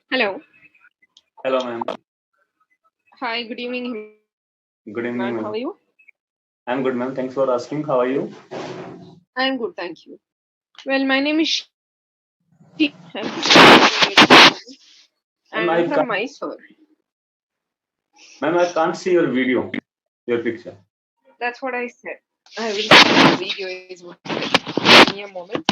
Hello. Hello, ma'am. Hi, good evening, Good Himran. evening, How are ma'am. you? I'm good, ma'am. Thanks for asking. How are you? I'm good, thank you. Well, my name is Shri. Ma'am, And I'm from Mysore. I can't see your video, your picture. That's what I said. I will see the video is what I said. Give me a moment.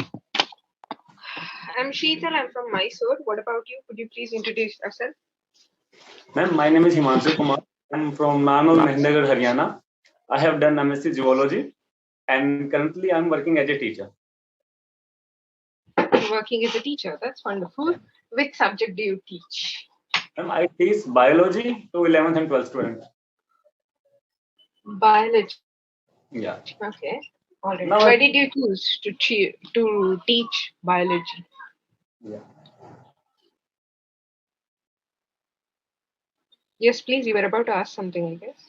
I'm Sheetal. I'm from Mysore. What about you? Could you please introduce yourself? Ma'am, my name is Himanshu Kumar. I'm from Nanur, Mehendagarh, Haryana. I have done MSc Zoology and currently I'm working as a teacher. You're working as a teacher. That's wonderful. Yeah. Which subject do you teach? Ma'am, I teach biology to 11th and 12th students. Biology. Yeah. Okay. All right. Now, Why did you choose to teach biology? yeah. Yes, please. You were about to ask something, I guess.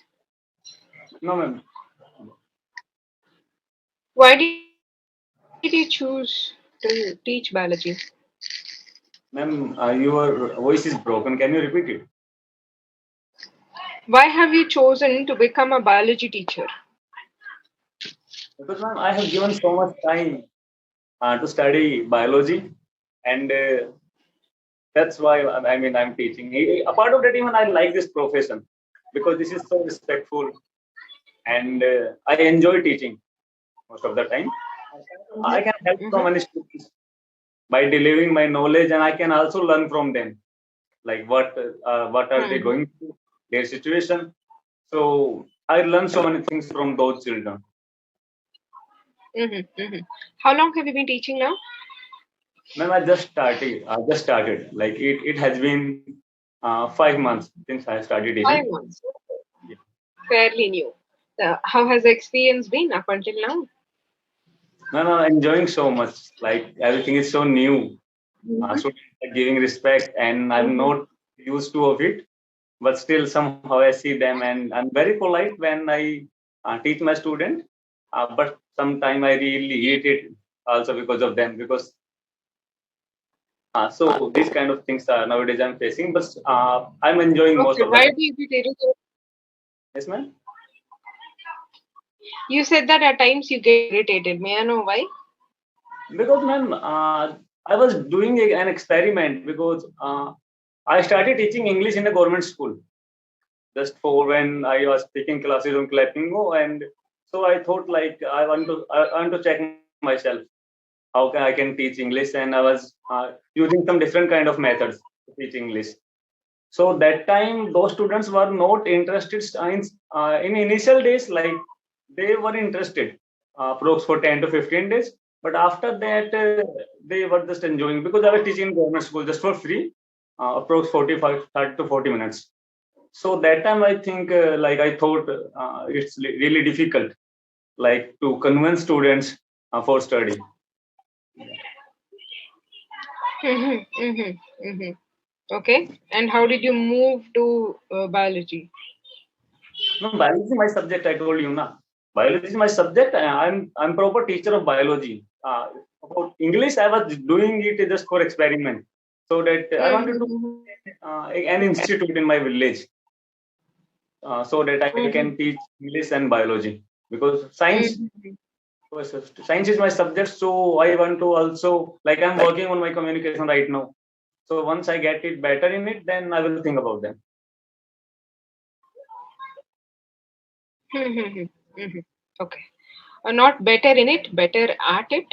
No, ma'am. Why did you choose to teach biology? Ma'am, your voice is broken. Can you repeat it? Why have you chosen to become a biology teacher? Because, ma'am, I have given so much time to study biology and that's why I'm teaching. Apart of that, even I like this profession because this is so respectful and I enjoy teaching most of the time. I can help Mm-hmm. so many students by delivering my knowledge, and I can also learn from them, like what are they Mm-hmm. going through, their situation. So I learn so many things from those children. Mm-hmm. Mm-hmm. How long have you been teaching now? Ma'am, I just started. I just started. Like it has been 5 months since I started teaching. 5 months. Yeah. Fairly new. How has the experience been up until now? No, enjoying so much. Like everything is so new. Mm-hmm. Students are giving respect, and I'm Mm-hmm. not used to of it. But still, somehow I see them, and I'm very polite when I teach my student. But sometimes I really irritate also because of them. Because so these kind of things are nowadays I'm facing. But I'm enjoying most Okay, of the why time. do you get irritated? Yes, ma'am. You said that at times you get irritated. May I know why? Because, ma'am, I was doing an experiment because I started teaching English in a government school just for when I was taking classes on Clapingo, and so I thought like I want to check myself how I can teach English, and I was using some different kind of methods to teach English. So that time, those students were not interested in initial days. Like they were interested, approx for 10 to 15 days. But after that, they were just enjoying because I was teaching in government school just for free, approx 45, 30 to 40 minutes. So that time, I think, like I thought, it's really difficult, like to convince students for study. Mm-hmm. Mm-hmm. Mm-hmm. Okay. And how did you move to biology? No, biology is my subject. I told you, na. Biology is my subject. I'm proper teacher of biology. About English, I was doing it just for experiment, so that I wanted to Mm-hmm. an institute in my village, so that I can Mm-hmm. teach English and biology because Mm-hmm. science is my subject. So I want to also like I'm working on my communication right now. So once I get it better in it, then I will think about them. Mm-hmm. Mm-hmm. Okay. Not better in it, better at it,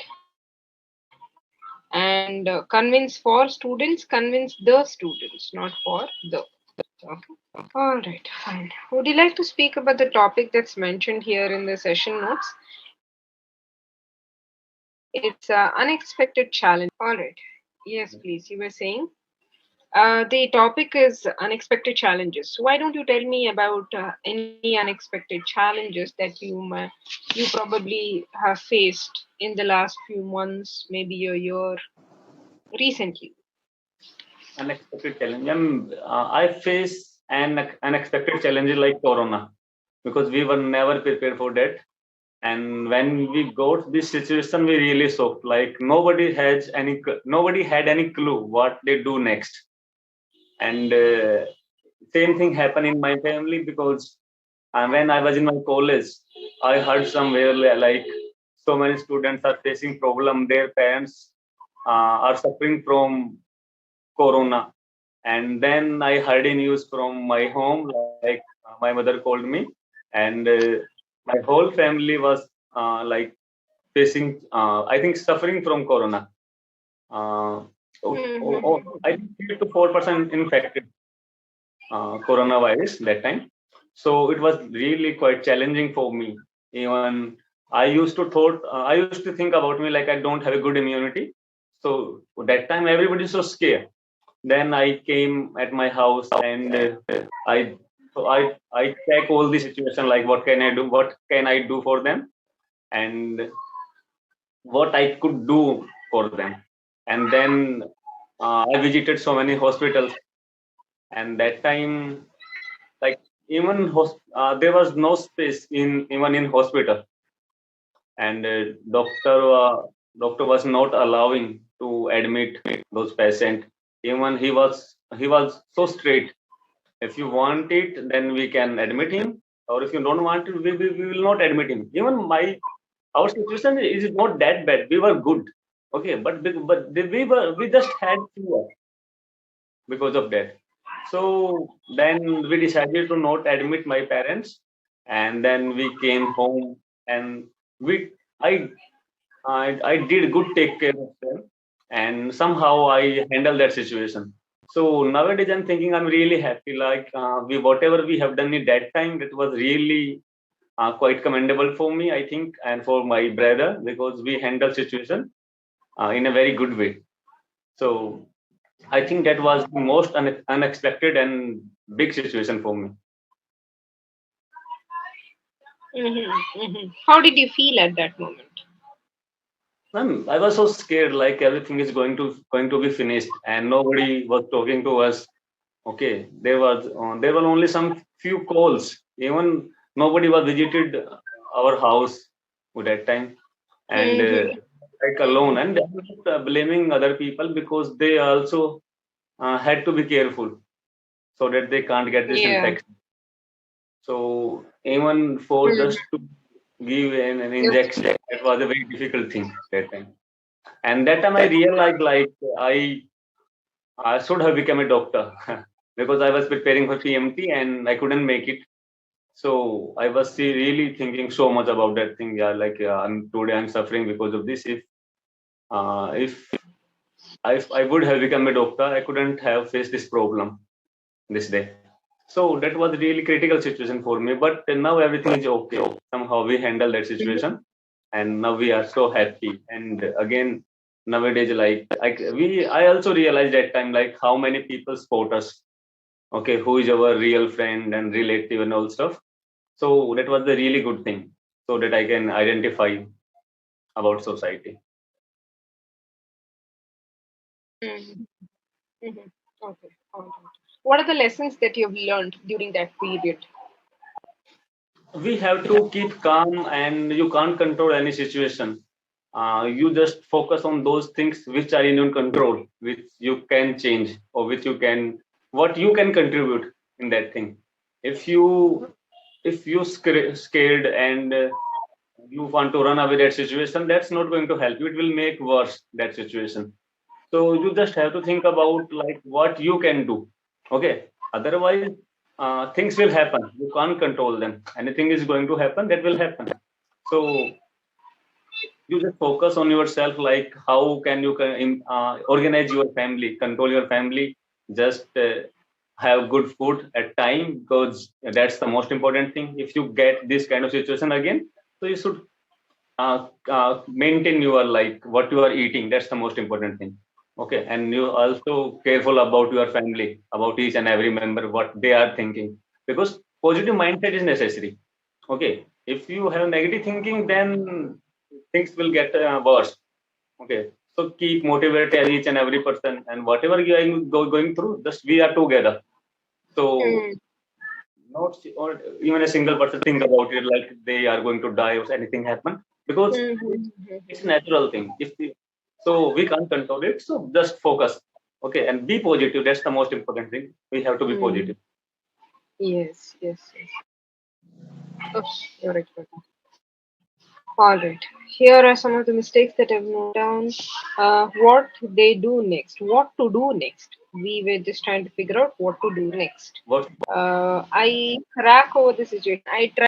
and convince for students, convince the students, not for the. Okay. All right, fine. Would you like to speak about the topic that's mentioned here in the session notes? It's unexpected challenge. All right. Yes, please. You were saying. The topic is unexpected challenges. So why don't you tell me about any unexpected challenges that you probably have faced in the last few months, maybe a year, recently? Unexpected challenge. I face an unexpected challenges like Corona because we were never prepared for that. And when we got this situation, we really shocked. Like nobody had any clue what they do next. And same thing happened in my family because when I was in my college, I heard somewhere like so many students are facing problem. Their parents are suffering from corona. And then I heard a news from my home, like my mother called me, and my whole family was like facing, I think, suffering from corona. Uh, I think 3 to 4% infected coronavirus that time. So it was really quite challenging for me. Even I used to think about me like I don't have a good immunity. So that time everybody is so scared. Then I came at my house and I I check all the situation like what can I do for them, and what I could do for them. And then I visited so many hospitals, and that time, like, there was no space in even in hospital, and doctor was not allowing to admit those patients. Even he was so straight. If you want it, then we can admit him, or if you don't want it, we will not admit him. Even our situation is not that bad. We were good, okay, we just had fever because of that. So then we decided to not admit my parents, and then we came home, and we I I did good take care of them, and somehow I handled that situation. So nowadays I'm thinking I'm really happy. Like we whatever we have done at that time, that was really quite commendable for me, I think, and for my brother, because we handled situation in a very good way. So I think that was the most unexpected and big situation for me. How did you feel at that moment? I was so scared, like everything is going to be finished, and nobody was talking to us. Okay, there were only some few calls. Even nobody was visited our house at that time, and like alone. And I'm not blaming other people because they also had to be careful so that they can't get this Yeah. infection. So even for Mhm. just to give an Yes. injection, it was a very difficult thing that time. And that time I realized like I should have become a doctor because I was preparing for PMT and I couldn't make it. So I was really thinking so much about that thing. Yeah, like today I'm suffering because of this. If I would have become a doctor, I couldn't have faced this problem this day. So that was really critical situation for me. But now everything is okay. Somehow we handle that situation, and now we are so happy. And again, nowadays, like I also realized that time like how many people support us. Okay, who is our real friend and relative and all stuff. So that was the really good thing, so that I can identify about society. Mhm. Mhm. Okay. All right. What are the lessons that you've learned during that period? We have to keep calm, and you can't control any situation. You just focus on those things which are in your control, which you can change, or which you can what you can contribute in that thing. If you scared and you want to run away that situation, that's not going to help you. It will make worse that situation. So you just have to think about like what you can do. Okay, otherwise things will happen. You can't control them. Anything is going to happen, that will happen. So you just focus on yourself, like how can you organize your family, control your family, just have good food at time, because that's the most important thing. If you get this kind of situation again, so you should maintain your like what you are eating. That's the most important thing. Okay, and you also careful about your family, about each and every member, what they are thinking, because positive mindset is necessary. Okay, if you have negative thinking, then things will get worse. Okay, so keep motivated each and every person, and whatever you are going through, just we are together. So Mm. not or even a single person think about it like they are going to die or anything happen, because it's Mhm. it's a natural thing. So we can't control it. So just focus. Okay, and be positive. That's the most important thing. We have to be Mm. positive. Yes, yes, yes. Oh, you're right. All right. Here are some of the mistakes that I've noted down. What they do next. What to do next. We were just trying to figure out what to do next. What I crack over the situation. I try